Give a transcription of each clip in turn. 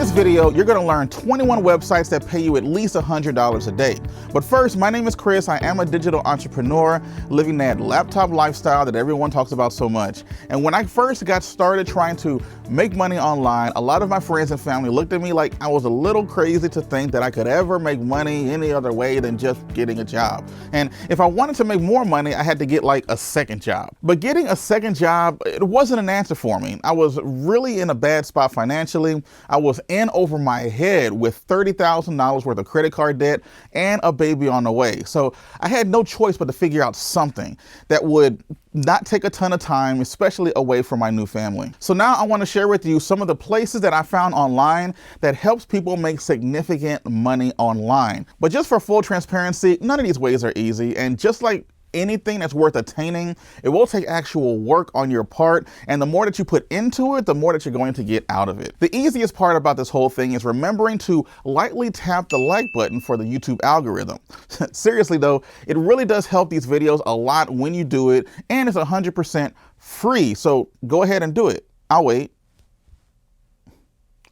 this video, you're gonna learn 21 websites that pay you at least $100 a day. But first, my name is Chris. I am a digital entrepreneur living that laptop lifestyle that everyone talks about so much. And when I first got started trying to make money online, a lot of my friends and family looked at me like I was a little crazy to think that I could ever make money any other way than just getting a job. And if I wanted to make more money, I had to get like a second job. But getting a second job, it wasn't an answer for me. I was really in a bad spot financially. I was in over my head with $30,000 worth of credit card debt and a baby on the way. So I had no choice but to figure out something that would not take a ton of time, especially away from my new family. So now I want to share with you some of the places that I found online that helps people make significant money online. But just for full transparency, none of these ways are easy. And just like anything that's worth attaining, it will take actual work on your part, and the more that you put into it, the more that you're going to get out of it. The easiest part about this whole thing is remembering to lightly tap the like button for the YouTube algorithm. Seriously though, it really does help these videos a lot when you do it, and it's 100% free, so go ahead and do it. I'll wait.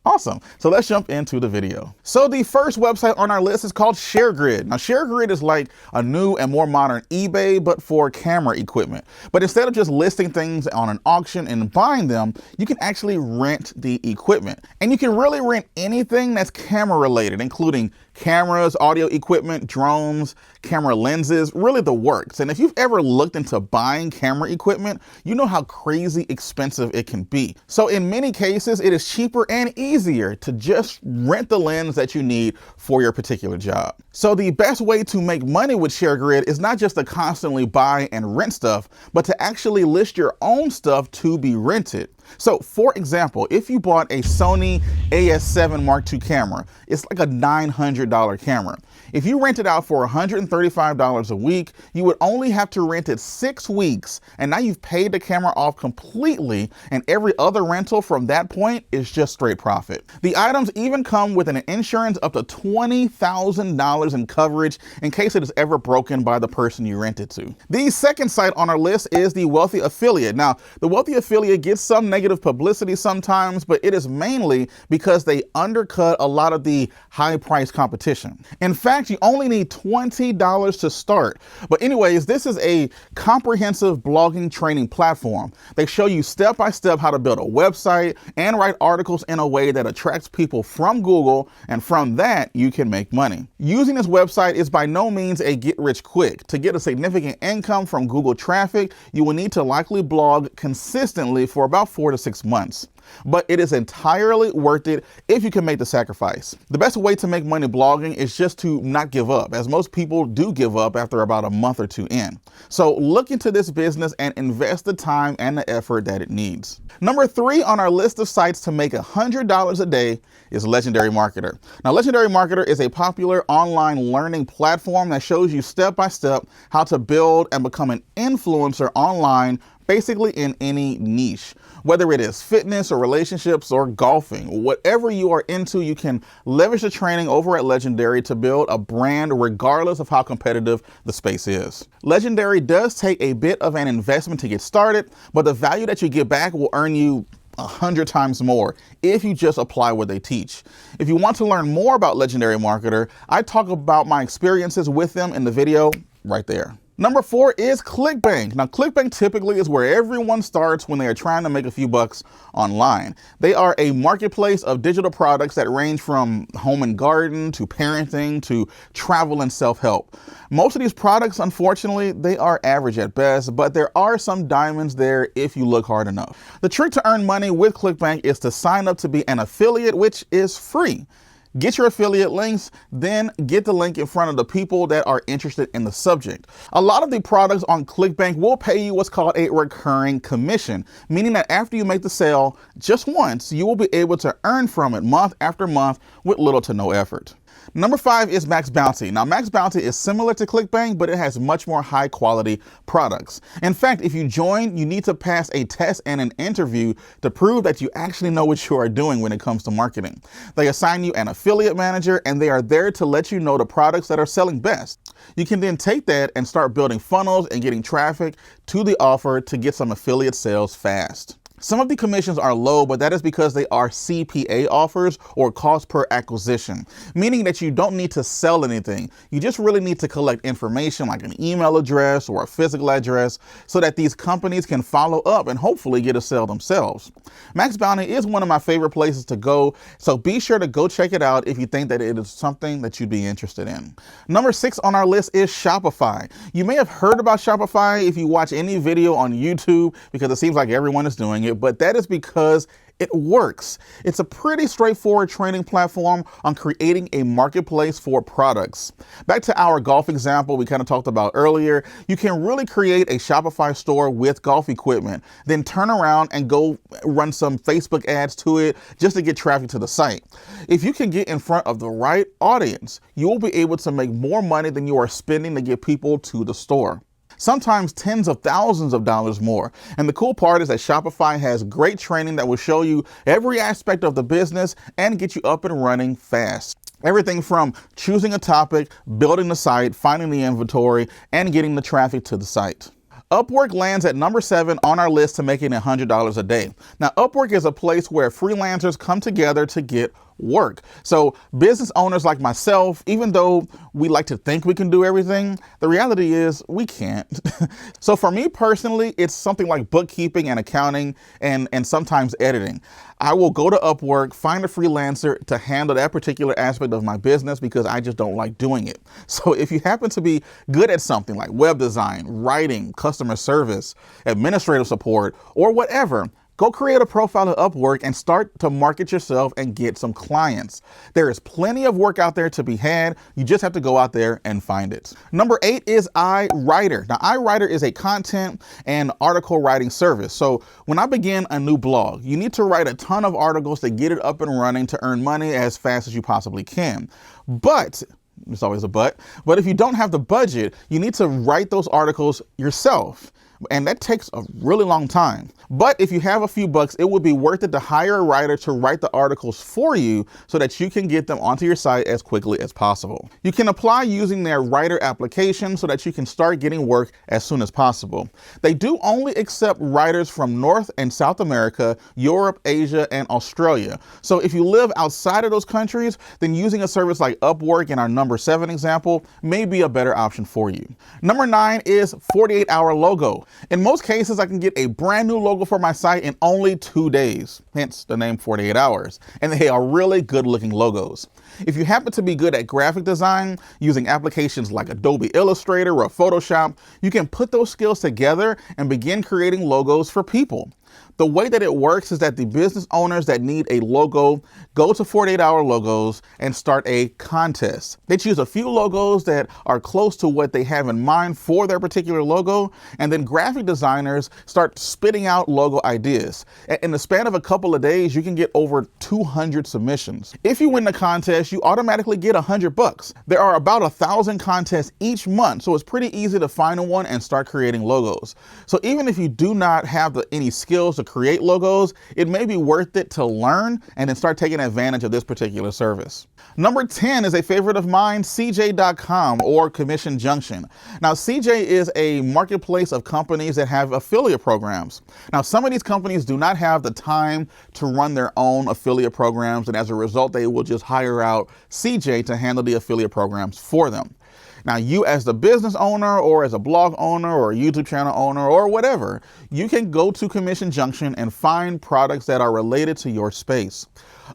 Awesome. So let's jump into the video. So the first website on our list is called ShareGrid. Now ShareGrid is like a new and more modern eBay, but for camera equipment. But instead of just listing things on an auction and buying them, you can actually rent the equipment. And you can really rent anything that's camera related, including cameras, audio equipment, drones, camera lenses, really the works. And if you've ever looked into buying camera equipment, you know how crazy expensive it can be. So in many cases, it is cheaper and easier to just rent the lens that you need for your particular job. So the best way to make money with ShareGrid is not just to constantly buy and rent stuff, but to actually list your own stuff to be rented. So for example, if you bought a Sony a7 Mark II camera, it's like a $900 camera. If you rent it out for $135 a week, you would only have to rent it 6 weeks, and now you've paid the camera off completely, and every other rental from that point is just straight profit. The items even come with an insurance up to $20,000 in coverage in case it is ever broken by the person you rent it to. The second site on our list is the Wealthy Affiliate. Now, the Wealthy Affiliate gets some negative publicity sometimes, but it is mainly because they undercut a lot of the high price competition. In fact, you only need $20 to start. But anyways, this is a comprehensive blogging training platform. They show you step by step how to build a website and write articles in a way that attracts people from Google, and from that, you can make money. Using this website is by no means a get rich quick. To get a significant income from Google traffic, you will need to likely blog consistently for about 4 to 6 months. But it is entirely worth it if you can make the sacrifice. The best way to make money blogging is just to not give up, as most people do give up after about a month or two in. So look into this business and invest the time and the effort that it needs. Number 3 on our list of sites to make $100 a day is Legendary Marketer. Now, Legendary Marketer is a popular online learning platform that shows you step by step how to build and become an influencer online, basically in any niche. Whether it is fitness or relationships or golfing, whatever you are into, you can leverage the training over at Legendary to build a brand regardless of how competitive the space is. Legendary does take a bit of an investment to get started, but the value that you get back will earn you 100 times more if you just apply what they teach. If you want to learn more about Legendary Marketer, I talk about my experiences with them in the video right there. Number 4 is Clickbank. Now, Clickbank typically is where everyone starts when they are trying to make a few bucks online. They are a marketplace of digital products that range from home and garden to parenting to travel and self-help. Most of these products, unfortunately, they are average at best, but there are some diamonds there if you look hard enough. The trick to earn money with Clickbank is to sign up to be an affiliate, which is free. Get your affiliate links, then get the link in front of the people that are interested in the subject. A lot of the products on Clickbank will pay you what's called a recurring commission, meaning that after you make the sale just once, you will be able to earn from it month after month with little to no effort. Number 5 is MaxBountuy. Now, MaxBountuy is similar to Clickbank, but it has much more high quality products. In fact, if you join, you need to pass a test and an interview to prove that you actually know what you are doing when it comes to marketing. They assign you an affiliate manager, and they are there to let you know the products that are selling best. You can then take that and start building funnels and getting traffic to the offer to get some affiliate sales fast. Some of the commissions are low, but that is because they are CPA offers, or cost per acquisition, meaning that you don't need to sell anything. You just really need to collect information like an email address or a physical address so that these companies can follow up and hopefully get a sale themselves. MaxBountuy is one of my favorite places to go, so be sure to go check it out if you think that it is something that you'd be interested in. Number 6 on our list is Shopify. You may have heard about Shopify if you watch any video on YouTube, because it seems like everyone is doing it, but that is because it works. It's a pretty straightforward training platform on creating a marketplace for products. Back to our golf example we kind of talked about earlier, you can really create a Shopify store with golf equipment, then turn around and go run some Facebook ads to it just to get traffic to the site. If you can get in front of the right audience, you will be able to make more money than you are spending to get people to the store. Sometimes tens of thousands of dollars more. And the cool part is that Shopify has great training that will show you every aspect of the business and get you up and running fast. Everything from choosing a topic, building the site, finding the inventory, and getting the traffic to the site. Upwork lands at number 7 on our list to making $100 a day. Now, Upwork is a place where freelancers come together to get work. So business owners like myself, even though we like to think we can do everything, the reality is we can't. So for me personally, it's something like bookkeeping and accounting and sometimes editing. I will go to Upwork, find a freelancer to handle that particular aspect of my business because I just don't like doing it. So if you happen to be good at something like web design, writing, customer service, administrative support, or whatever, go create a profile at Upwork and start to market yourself and get some clients. There is plenty of work out there to be had. You just have to go out there and find it. Number 8 is iWriter. Now, iWriter is a content and article writing service. So when I begin a new blog, you need to write a ton of articles to get it up and running to earn money as fast as you possibly can. But there's always a but if you don't have the budget, you need to write those articles yourself. And that takes a really long time. But if you have a few bucks, it would be worth it to hire a writer to write the articles for you so that you can get them onto your site as quickly as possible. You can apply using their writer application so that you can start getting work as soon as possible. They do only accept writers from North and South America, Europe, Asia, and Australia. So if you live outside of those countries, then using a service like Upwork in our number 7 example may be a better option for you. Number 9 is 48-hour logo. In most cases, I can get a brand new logo for my site in only 2 days, hence the name 48 hours, and they are really good looking logos. If you happen to be good at graphic design using applications like Adobe Illustrator or Photoshop, you can put those skills together and begin creating logos for people. The way that it works is that the business owners that need a logo go to 48-hour logos and start a contest. They choose a few logos that are close to what they have in mind for their particular logo, and then graphic designers start spitting out logo ideas. In the span of a couple of days, you can get over 200 submissions. If you win the contest, you automatically get $100. There are about 1,000 contests each month, so it's pretty easy to find one and start creating logos. So even if you do not have any skills to create logos, it may be worth it to learn and then start taking advantage of this particular service. Number 10 is a favorite of mine, CJ.com or Commission Junction. Now, CJ is a marketplace of companies that have affiliate programs. Now, some of these companies do not have the time to run their own affiliate programs, and as a result, they will just hire out CJ to handle the affiliate programs for them. Now, you as the business owner or as a blog owner or a YouTube channel owner or whatever, you can go to Commission Junction and find products that are related to your space.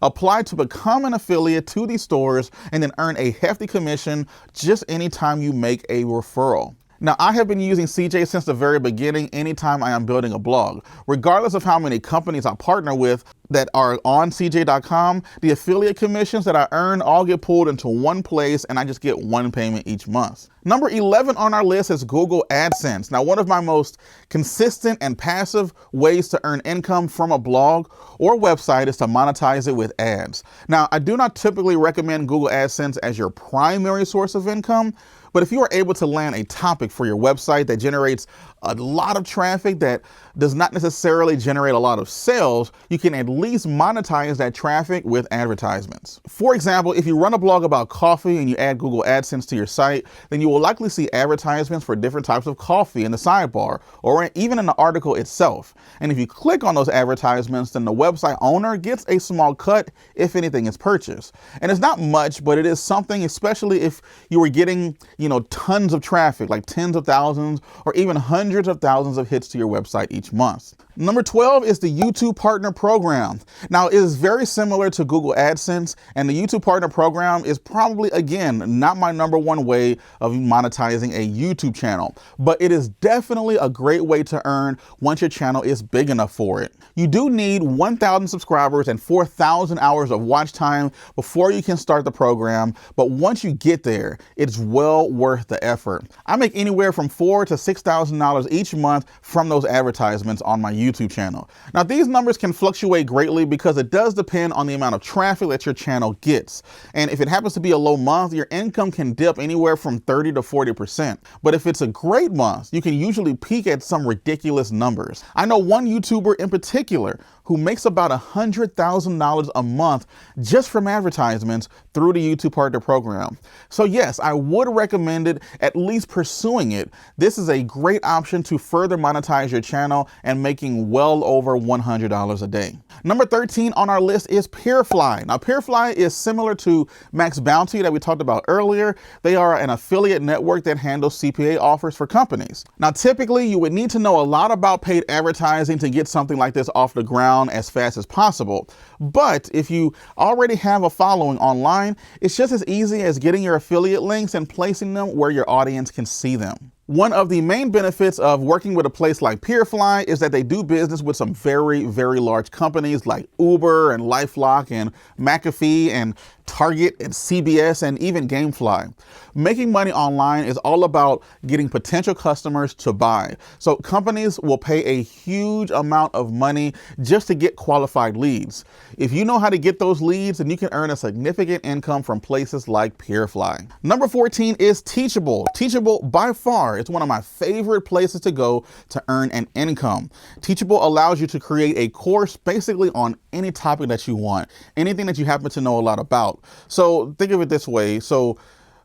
Apply to become an affiliate to these stores and then earn a hefty commission just anytime you make a referral. Now, I have been using CJ since the very beginning anytime I am building a blog. Regardless of how many companies I partner with that are on CJ.com, the affiliate commissions that I earn all get pulled into one place and I just get one payment each month. Number 11 on our list is Google Adsense. Now, one of my most consistent and passive ways to earn income from a blog or website is to monetize it with ads. Now, I do not typically recommend Google Adsense as your primary source of income, But if you are able to land a topic for your website that generates a lot of traffic that does not necessarily generate a lot of sales, you can at least monetize that traffic with advertisements. For example, if you run a blog about coffee and you add Google Adsense to your site, then you will likely see advertisements for different types of coffee in the sidebar or even in the article itself. And if you click on those advertisements, then the website owner gets a small cut if anything is purchased. And it's not much, but it is something, especially if you were getting, tons of traffic, like tens of thousands or even hundreds of thousands of hits to your website each month. Number 12 is the YouTube Partner Program. Now, it is very similar to Google AdSense, and the YouTube Partner Program is probably, again, not my number one way of monetizing a YouTube channel, but it is definitely a great way to earn once your channel is big enough for it. You do need 1,000 subscribers and 4,000 hours of watch time before you can start the program, but once you get there, it's well worth the effort. I make anywhere from $4,000 to $6,000 each month from those advertisements on my YouTube channel. Now, these numbers can fluctuate greatly because it does depend on the amount of traffic that your channel gets. And if it happens to be a low month, your income can dip anywhere from 30 to 40%. But if it's a great month, you can usually peak at some ridiculous numbers. I know one YouTuber in particular who makes about $100,000 a month just from advertisements through the YouTube Partner Program. So yes, I would recommend it, at least pursuing it. This is a great option to further monetize your channel and making well over $100 a day. Number 13 on our list is Peerfly. Now, Peerfly is similar to MaxBountuy that we talked about earlier. They are an affiliate network that handles CPA offers for companies. Now, typically you would need to know a lot about paid advertising to get something like this off the ground as fast as possible. But if you already have a following online, it's just as easy as getting your affiliate links and placing them where your audience can see them. One of the main benefits of working with a place like Peerfly is that they do business with some very, very large companies like Uber and LifeLock and McAfee and Target and CBS and even Gamefly. Making money online is all about getting potential customers to buy. So companies will pay a huge amount of money just to get qualified leads. If you know how to get those leads, then you can earn a significant income from places like Peerfly. Number 14 is Teachable. Teachable, by far, is one of my favorite places to go to earn an income. Teachable allows you to create a course basically on any topic that you want, anything that you happen to know a lot about. So think of it this way.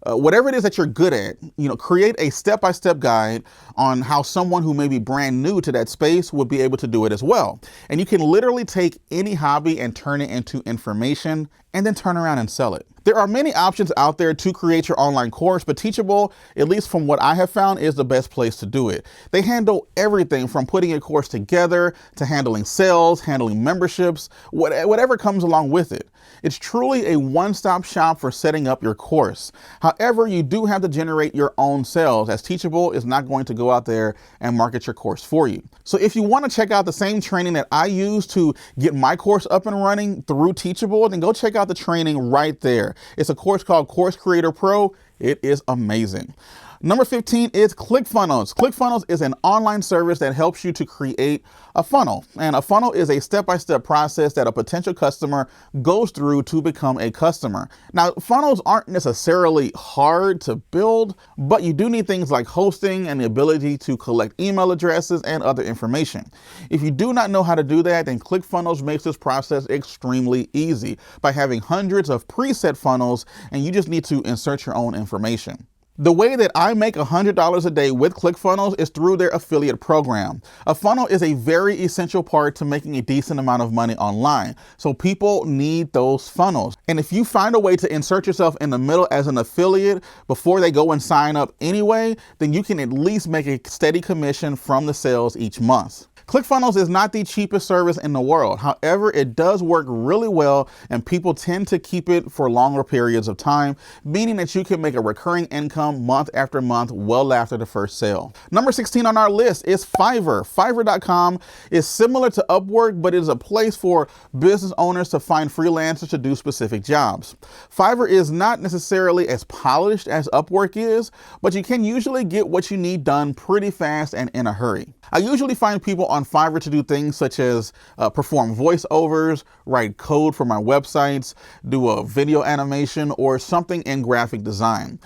Whatever it is that you're good at, create a step-by-step guide on how someone who may be brand new to that space would be able to do it as well. And you can literally take any hobby and turn it into information and then turn around and sell it. There are many options out there to create your online course, but Teachable, at least from what I have found, is the best place to do it. They handle everything from putting a course together to handling sales, handling memberships, whatever comes along with it. It's truly a one-stop shop for setting up your course. However, you do have to generate your own sales, as Teachable is not going to go out there and market your course for you. So if you want to check out the same training that I use to get my course up and running through Teachable, then go check out the training right there. It's a course called Course Creator Pro. It is amazing. Number 15 is ClickFunnels. ClickFunnels is an online service that helps you to create a funnel. And a funnel is a step-by-step process that a potential customer goes through to become a customer. Now, funnels aren't necessarily hard to build, but you do need things like hosting and the ability to collect email addresses and other information. If you do not know how to do that, then ClickFunnels makes this process extremely easy by having hundreds of preset funnels, and you just need to insert your own information. The way that I make $100 a day with ClickFunnels is through their affiliate program. A funnel is a very essential part to making a decent amount of money online. So people need those funnels. And if you find a way to insert yourself in the middle as an affiliate before they go and sign up anyway, then you can at least make a steady commission from the sales each month. ClickFunnels is not the cheapest service in the world. However, it does work really well and people tend to keep it for longer periods of time, meaning that you can make a recurring income month after month well after the first sale. Number 16 on our list is Fiverr. Fiverr.com is similar to Upwork, but it is a place for business owners to find freelancers to do specific jobs. Fiverr is not necessarily as polished as Upwork is, but you can usually get what you need done pretty fast and in a hurry. I usually find people on Fiverr to do things such as perform voiceovers, write code for my websites, do a video animation, or something in graphic design.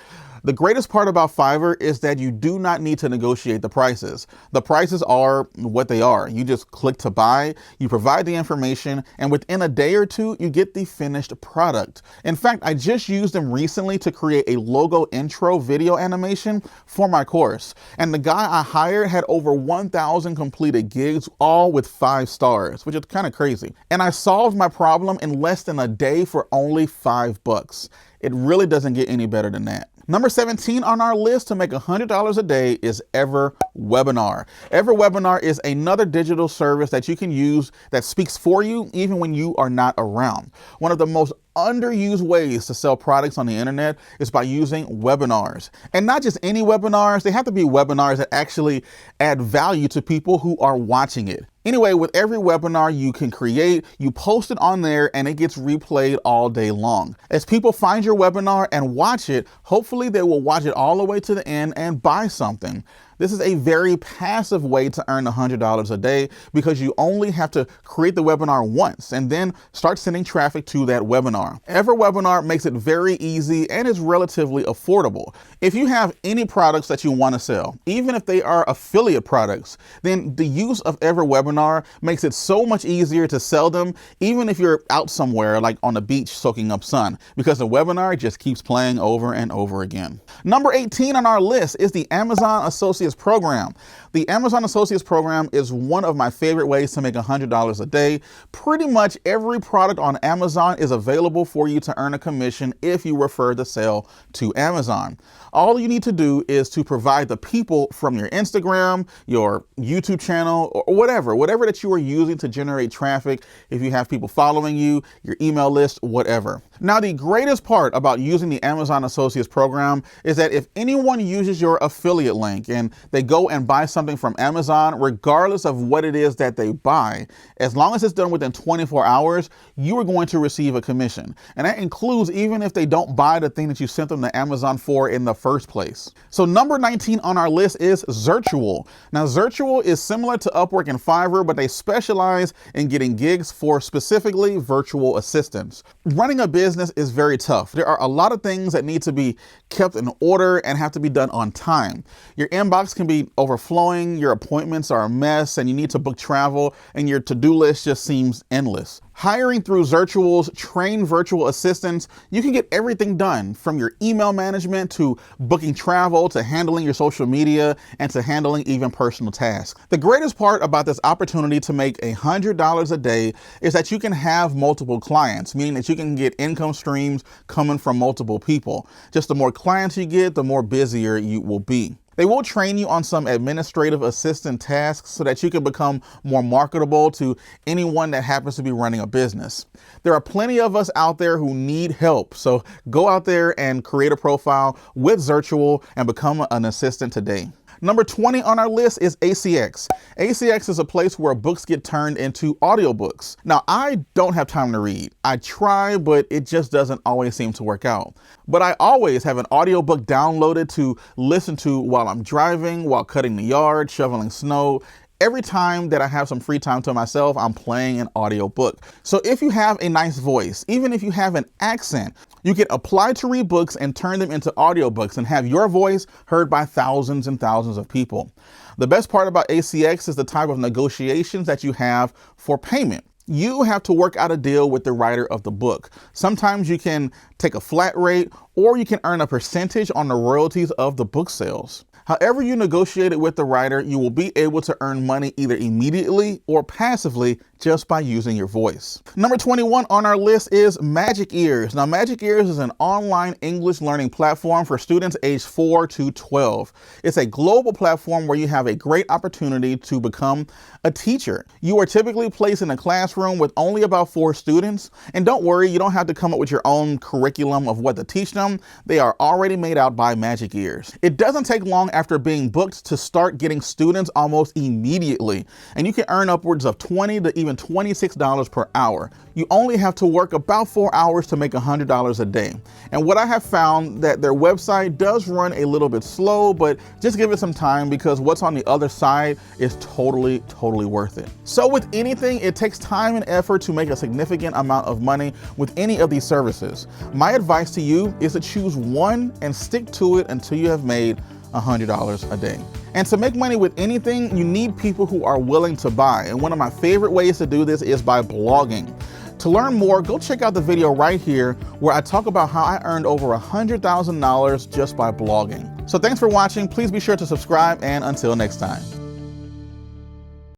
The greatest part about Fiverr is that you do not need to negotiate the prices. The prices are what they are. You just click to buy, you provide the information, and within a day or two, you get the finished product. In fact, I just used them recently to create a logo intro video animation for my course. And the guy I hired had over 1,000 completed gigs, all with 5 stars, which is kind of crazy. And I solved my problem in less than a day for only $5. It really doesn't get any better than that. Number 17 on our list to make $100 a day is EverWebinar. EverWebinar is another digital service that you can use that speaks for you even when you are not around. One of the most underused ways to sell products on the internet is by using webinars. And not just any webinars, they have to be webinars that actually add value to people who are watching it. Anyway, with every webinar you can create, you post it on there and it gets replayed all day long. As people find your webinar and watch it, hopefully they will watch it all the way to the end and buy something. This is a very passive way to earn $100 a day because you only have to create the webinar once and then start sending traffic to that webinar. EverWebinar makes it very easy and is relatively affordable. If you have any products that you want to sell, even if they are affiliate products, then the use of EverWebinar makes it so much easier to sell them, even if you're out somewhere like on the beach soaking up sun, because the webinar just keeps playing over and over again. Number 18 on our list is the Amazon Associates Program. The Amazon Associates Program is one of my favorite ways to make $100 a day. Pretty much every product on Amazon is available for you to earn a commission if you refer the sale to Amazon. All you need to do is to provide the people from your Instagram, your YouTube channel, or whatever that you are using to generate traffic. If you have people following you, your email list, whatever. Now, the greatest part about using the Amazon Associates Program is that if anyone uses your affiliate link and they go and buy something from Amazon, regardless of what it is that they buy, as long as it's done within 24 hours, you are going to receive a commission. And that includes even if they don't buy the thing that you sent them to Amazon for in the first place. So number 19 on our list is Zirtual. Now, Zirtual is similar to Upwork and Fiverr, but they specialize in getting gigs for specifically virtual assistants. Running a business is very tough. There are a lot of things that need to be kept in order and have to be done on time. Your inbox can be overflowing, your appointments are a mess, and you need to book travel, and your to-do list just seems endless. Hiring through Zirtual's trained virtual assistants, you can get everything done from your email management to booking travel to handling your social media and to handling even personal tasks. The greatest part about this opportunity to make $100 a day is that you can have multiple clients, meaning that you can get income streams coming from multiple people. Just the more clients you get, the more busier you will be. They will train you on some administrative assistant tasks so that you can become more marketable to anyone that happens to be running a business. There are plenty of us out there who need help, so go out there and create a profile with Zirtual and become an assistant today. Number 20 on our list is ACX. ACX is a place where books get turned into audiobooks. Now, I don't have time to read. I try, but it just doesn't always seem to work out. But I always have an audiobook downloaded to listen to while I'm driving, while cutting the yard, shoveling snow. Every time that I have some free time to myself, I'm playing an audiobook. So if you have a nice voice, even if you have an accent, you can apply to read books and turn them into audiobooks and have your voice heard by thousands and thousands of people. The best part about ACX is the type of negotiations that you have for payment. You have to work out a deal with the writer of the book. Sometimes you can take a flat rate, or you can earn a percentage on the royalties of the book sales. However you negotiate it with the writer, you will be able to earn money either immediately or passively just by using your voice. Number 21 on our list is Magic Ears. Now, Magic Ears is an online English learning platform for students aged 4 to 12. It's a global platform where you have a great opportunity to become a teacher. You are typically placed in a classroom with only about 4 students. And don't worry, you don't have to come up with your own curriculum of what to teach them. They are already made out by Magic Ears. It doesn't take long after being booked to start getting students almost immediately. And you can earn upwards of $20 to even than $26 per hour. You only have to work about 4 hours to make $100 a day. And what I have found that their website does run a little bit slow, but just give it some time because what's on the other side is totally worth it. So with anything, it takes time and effort to make a significant amount of money with any of these services. My advice to you is to choose one and stick to it until you have made $100 a day. And to make money with anything, you need people who are willing to buy. And one of my favorite ways to do this is by blogging. To learn more, go check out the video right here where I talk about how I earned over $100,000 just by blogging. So thanks for watching. Please be sure to subscribe, and until next time.